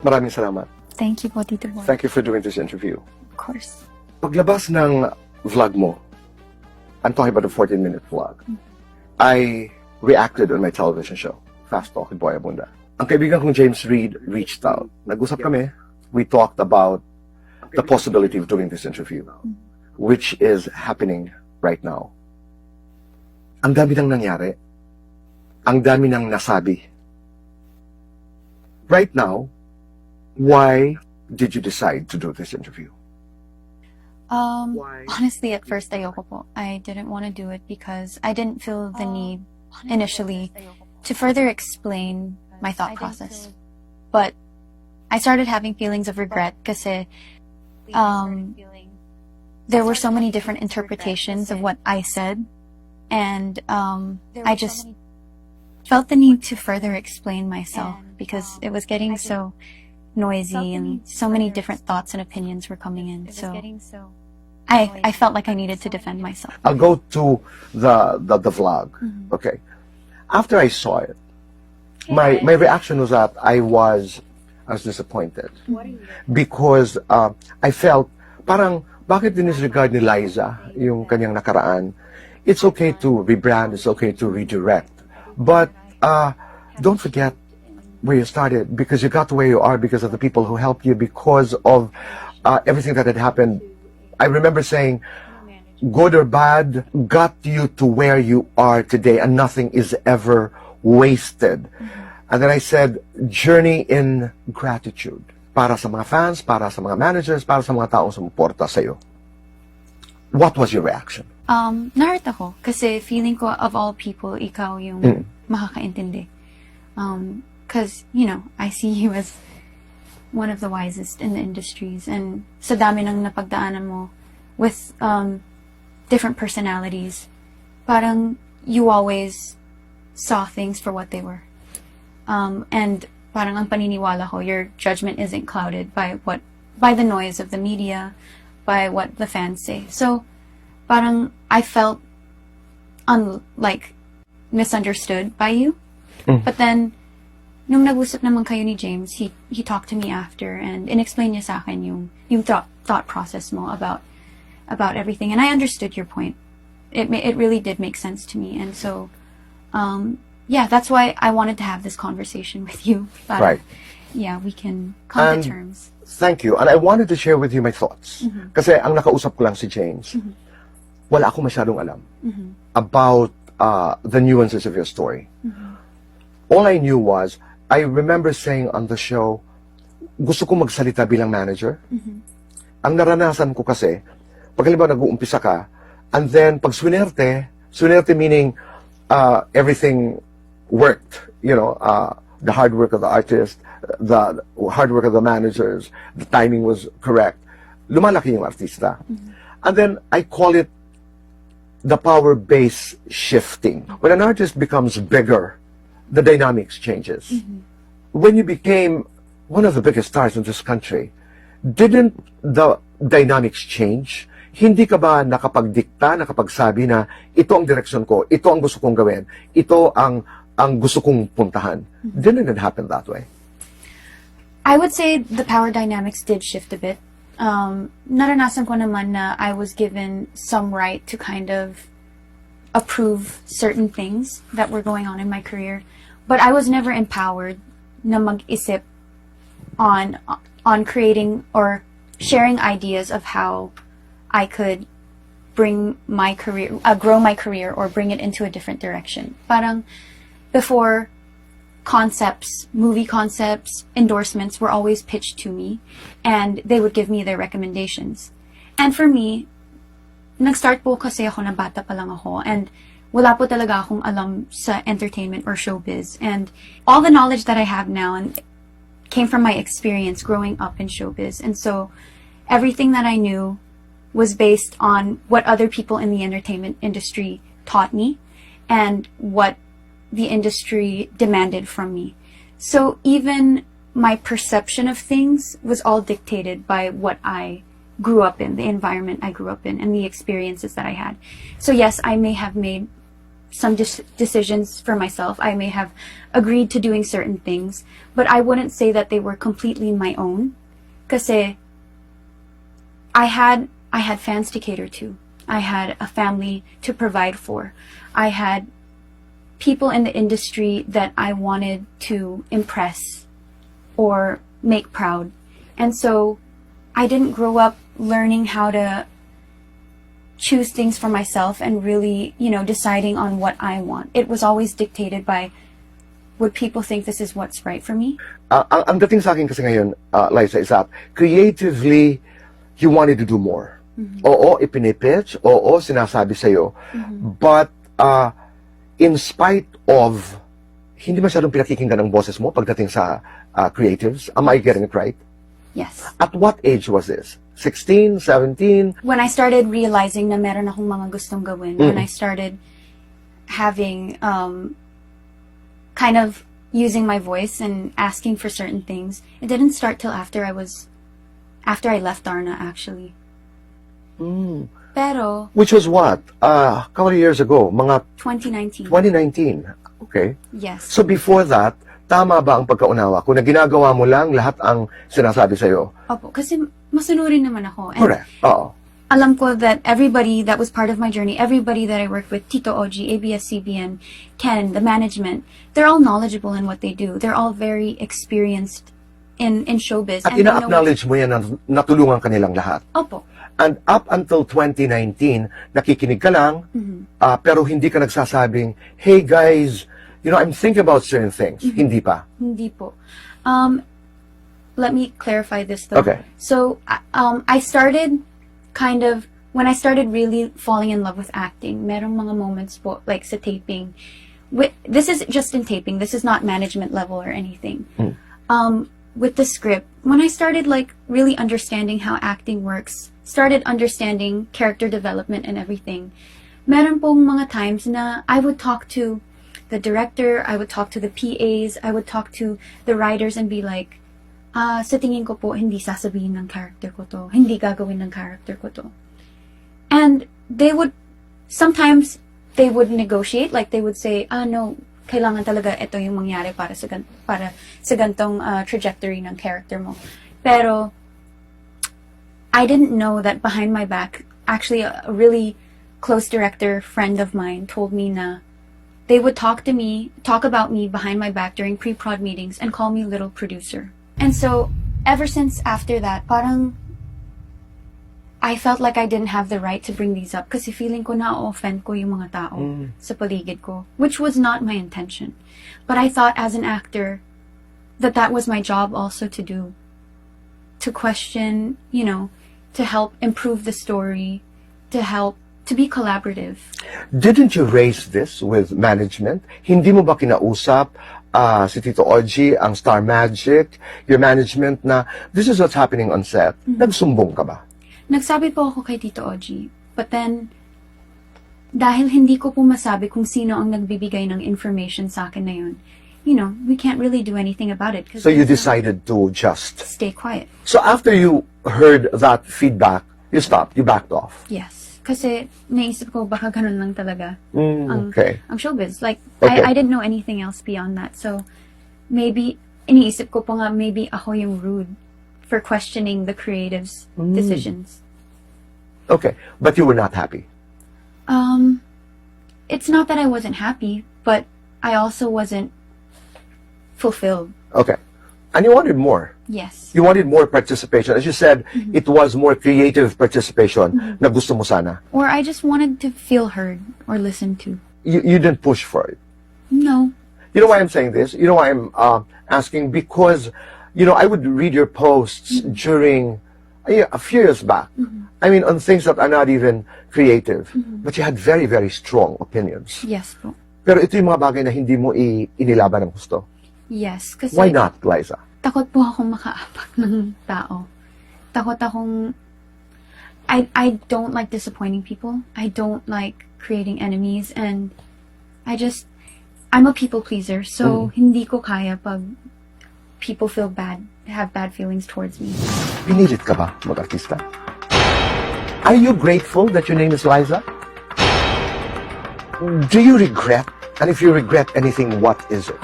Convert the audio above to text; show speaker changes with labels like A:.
A: Maraming salamat.
B: Thank you po, Tito Boy.
A: Thank you for doing this interview.
B: Of course.
A: Paglabas ng vlog mo, I'm talking about a 14-minute vlog, I reacted on my television show, Fast Talk with Boy Abunda. Ang kaibigan kong James Reid reached out. Nag-usap kami. We talked about the possibility of doing this interview, which is happening right now. Ang dami nang nangyari. Ang dami nang nasabi. Right now, why did you decide to do this interview?
B: Honestly, at first, ayoko po. I didn't want to do it because I didn't feel the need initially to further explain my thought process. But I started having feelings of regret kasi there were so many different interpretations of what I said, and I just felt the need to further explain myself because it was getting so noisy and so many different thoughts and opinions were coming in. So I felt like I needed to defend myself.
A: I'll go to the vlog. Okay. After I saw it, my reaction was that I was disappointed because I felt parang bakit dinisregard ni Liza yung kanyang nakaraan. It's okay to rebrand, it's okay to redirect, but don't forget where you started, because you got to where you are because of the people who helped you, because of everything that had happened. I remember saying, good or bad, got you to where you are today, and nothing is ever wasted. And then I said, journey in gratitude. Para sa mga fans, para sa mga managers, para sa mga taong sumuporta sa'yo. What was your reaction?
B: Na-hurt ako kasi feeling ko of all people, ikaw yung makakaintindi. Because, you know, I see you as one of the wisest in the industries, and sa dami ng napagdaanan mo with different personalities, parang you always saw things for what they were. And parang ang paniniwala ko, your judgment isn't clouded by the noise of the media, by what the fans say. So parang I felt misunderstood by you. But then nung nag-usap naman kayo ni James, he talked to me after and inexplain niya sa akin yung thought process mo about everything, and I understood your point. It really did make sense to me, and so yeah, that's why I wanted to have this conversation with you. But,
A: right.
B: Yeah, we can come to terms.
A: Thank you, and I wanted to share with you my thoughts. Kasi ang nakausap ko lang si James. Wala ako masyadong alam about the nuances of your story. All I knew was, I remember saying on the show, gusto ko magsalita bilang manager. Ang naranasan ko kasi, pag halimbawa nag-uumpisa ka, and then pag swinerte meaning everything worked, you know, the hard work of the artist, the hard work of the managers, the timing was correct, lumalaki yung artista. And then I call it the power base shifting. When an artist becomes bigger, the dynamics changes. When you became one of the biggest stars in this country, didn't the dynamics change? Hindi ka ba nakapagdikta, nakapagsabi na ito ang direksyon ko, ito ang gusto kong gawin, ito ang gusto kong puntahan? Didn't it happen that way?
B: I would say the power dynamics did shift a bit. Naranasan ko naman na I was given some right to kind of approve certain things that were going on in my career, but I was never empowered na mag-isip on creating or sharing ideas of how I could bring my career, grow my career, or bring it into a different direction. Parang before, concepts, movie concepts, endorsements were always pitched to me, and they would give me their recommendations. And for me, nag-start po kasi ako na bata pa lang ako, and wala po talaga akong alam sa entertainment or showbiz. And all the knowledge that I have now and came from my experience growing up in showbiz. And so everything that I knew was based on what other people in the entertainment industry taught me and what the industry demanded from me. So even my perception of things was all dictated by what I grew up in, the environment I grew up in, and the experiences that I had. So yes, I may have made some decisions for myself. I may have agreed to doing certain things, but I wouldn't say that they were completely my own. Kasi I had fans to cater to. I had a family to provide for. I had people in the industry that I wanted to impress or make proud. And so I didn't grow up learning how to choose things for myself and really, deciding on what I want. It was always dictated by, would people think this is what's right for me?
A: Ang dating sa akin kasi ngayon, Liza, is that creatively, you wanted to do more. Oo, ipinipitch. Oo, sinasabi sa'yo. But, in spite of, hindi masyadong pinakikinggan ng boses mo pagdating sa creatives. Am I getting it right?
B: Yes.
A: At what age was this? 16, 17?
B: When I started realizing na meron akong mga gustong gawin, when I started having, kind of using my voice and asking for certain things, it didn't start till after I left Darna, actually. Pero,
A: Which was what? A couple of years ago, mga
B: 2019.
A: 2019. Okay.
B: Yes.
A: So before that, tama ba ang pagkaunawa? Kung na ginagawa mo lang lahat ang sinasabi sa'yo?
B: Opo, kasi masunurin naman ako. And
A: Correct. Oo.
B: alam ko that everybody that was part of my journey, everybody that I worked with, Tito Oji, ABS-CBN, Ken, the management, they're all knowledgeable in what they do. They're all very experienced in showbiz.
A: At
B: they know
A: ina-acknowledge mo yan na natulungan kanilang lahat.
B: Opo.
A: And up until 2019, nakikinig ka lang, pero hindi ka nagsasabing, hey guys, I'm thinking about certain things. Hindi pa.
B: Hindi po. Let me clarify this though.
A: Okay.
B: So, I started when I started really falling in love with acting, merong mga moments po, like sa taping. This is just in taping. This is not management level or anything. With the script, when I started really understanding how acting works, started understanding character development and everything, meron pong mga times na I would talk to the director, I would talk to the PAs, I would talk to the writers and be like, sa tingin ko po, hindi sasabihin ng character ko to. Hindi gagawin ng character ko to. And sometimes they would negotiate, like they would say, no, kailangan talaga ito yung mangyari para sa gantong trajectory ng character mo. Pero, I didn't know that behind my back, actually a really close director friend of mine told me na they would talk about me behind my back during pre-prod meetings and call me little producer. And so, ever since after that, parang I felt like I didn't have the right to bring these up kasi feeling ko na-offend ko yung mga tao sa paligid ko, which was not my intention. But I thought as an actor that was my job also to do. To question, to help improve the story, to be collaborative.
A: Didn't you raise this with management? Hindi mo ba kinausap si Tito Oji, ang Star Magic, your management na this is what's happening on set? Nagsumbong ka ba?
B: Nagsabi po ako kay Tito Oji. But then, dahil hindi ko po masabi kung sino ang nagbibigay ng information sa akin na yun, we can't really do anything about it.
A: So you decided to just
B: stay quiet.
A: So after you heard that feedback, you stopped, you backed off.
B: Yes. Kasi naisip ko baka ganun lang talaga ang showbiz. Like,
A: Okay.
B: I didn't know anything else beyond that. So, maybe, iniisip ko pa nga, maybe ako yung rude for questioning the creatives' decisions.
A: Okay, but you were not happy.
B: It's not that I wasn't happy, but I also wasn't fulfilled.
A: Okay. And you wanted more.
B: Yes.
A: You wanted more participation. As you said, it was more creative participation na gusto mo sana.
B: Or I just wanted to feel heard or listened to.
A: You didn't push for it.
B: No.
A: You know why I'm saying this? You know why I'm asking? Because, I would read your posts during a few years back. I mean, on things that are not even creative. But you had very, very strong opinions.
B: Yes po.
A: Pero ito yung mga bagay na hindi mo inilaban ng gusto.
B: Yes. Kasi
A: Why not, Liza?
B: takot po akong makaapak ng tao. Takot akong... I don't like disappointing people. I don't like creating enemies. And I'm a people pleaser. So, hindi ko kaya pag people feel bad, have bad feelings towards me.
A: Pinilit ka ba mag-artista? Are you grateful that your name is Liza? Do you regret? And if you regret anything, what is it?